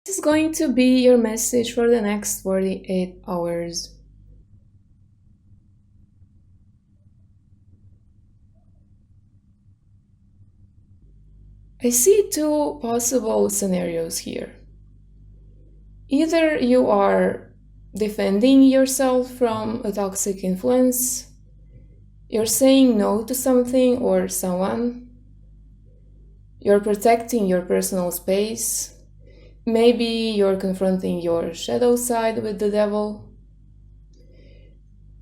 This is going to be your message for the next 48 hours. I see two possible scenarios here. Either you are defending yourself from a toxic influence, you're saying no to something or someone, you're protecting your personal space, maybe you're confronting your shadow side with the devil.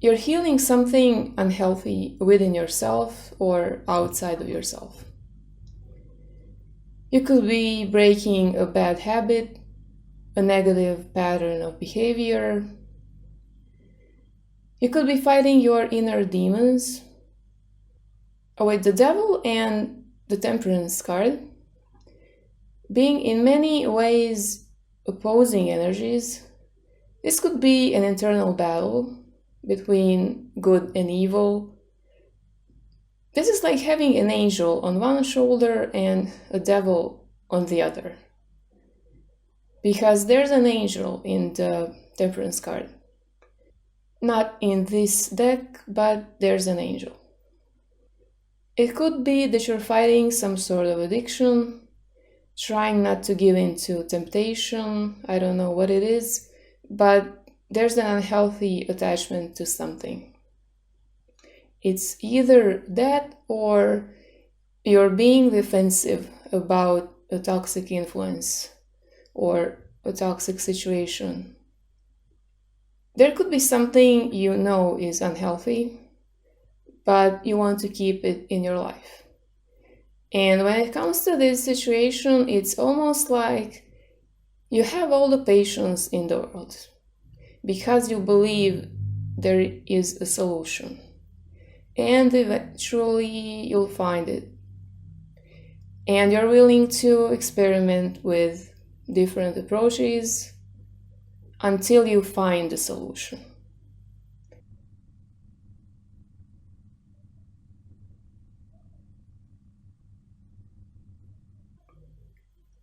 You're healing something unhealthy within yourself or outside of yourself. You could be breaking a bad habit, a negative pattern of behavior. You could be fighting your inner demons. With the devil and the temperance card being in many ways opposing energies, this could be an internal battle between good and evil. This is like having an angel on one shoulder and a devil on the other. Because there's an angel in the temperance card. Not in this deck, but there's an angel. It could be that you're fighting some sort of addiction, trying not to give in to temptation. I don't know what it is, but there's an unhealthy attachment to something. It's either that or you're being defensive about a toxic influence or a toxic situation. There could be something you know is unhealthy, but you want to keep it in your life. And when it comes to this situation, it's almost like you have all the patience in the world because you believe there is a solution. And eventually you'll find it. And you're willing to experiment with different approaches until you find the solution.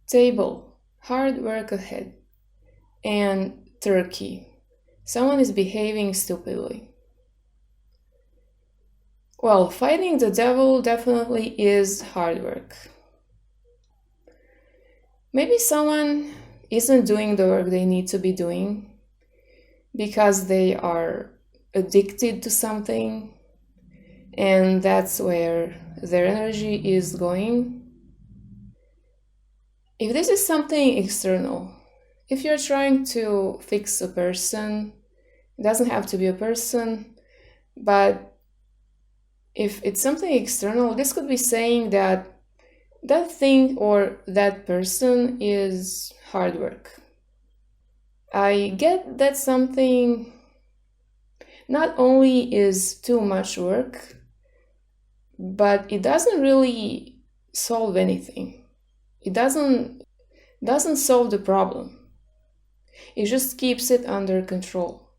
Table, hard work ahead. And turkey, someone is behaving stupidly. Well, fighting the devil definitely is hard work. Maybe someone isn't doing the work they need to be doing because they are addicted to something, and that's where their energy is going. If this is something external, if you're trying to fix a person, it doesn't have to be a person, but if it's something external, this could be saying that that thing or that person is hard work. I get that something not only is too much work, but it doesn't really solve anything. It doesn't solve the problem. It just keeps it under control.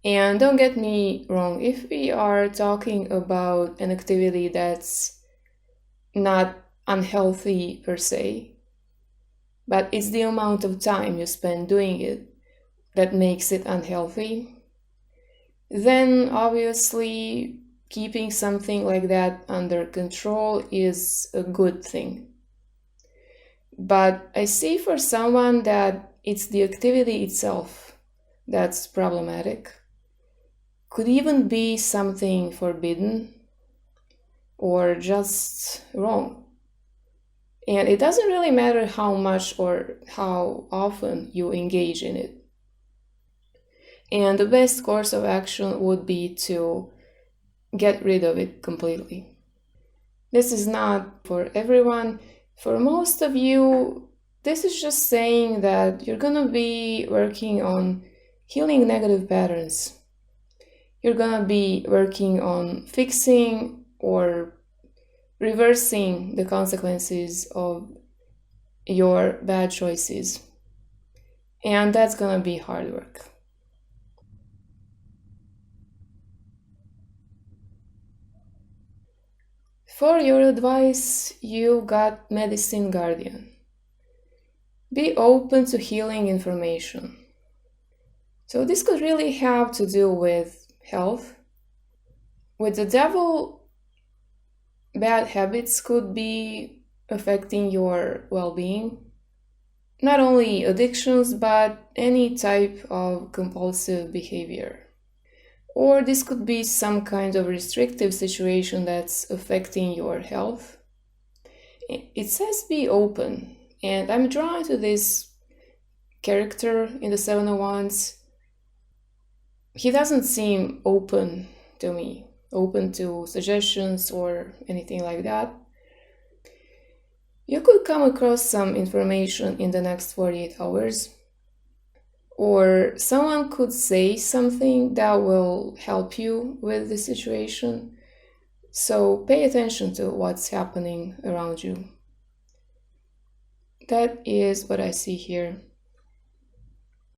And don't get me wrong, if we are talking about an activity that's not unhealthy per se, but it's the amount of time you spend doing it that makes it unhealthy, then obviously keeping something like that under control is a good thing. But I see for someone that it's the activity itself that's problematic. Could even be something forbidden or just wrong. And it doesn't really matter how much or how often you engage in it. And the best course of action would be to get rid of it completely. This is not for everyone. For most of you, this is just saying that you're gonna be working on healing negative patterns. You're gonna be working on fixing or reversing the consequences of your bad choices. And that's gonna be hard work. For your advice, you got Medicine Guardian. Be open to healing information. So this could really have to do with health. With the devil, bad habits could be affecting your well-being. Not only addictions, but any type of compulsive behavior. Or this could be some kind of restrictive situation that's affecting your health. It says be open, and I'm drawn to this character in the Seven of Wands. He doesn't seem open to me, open to suggestions or anything like that. You could come across some information in the next 48 hours, or someone could say something that will help you with the situation. So pay attention to what's happening around you. That is what I see here.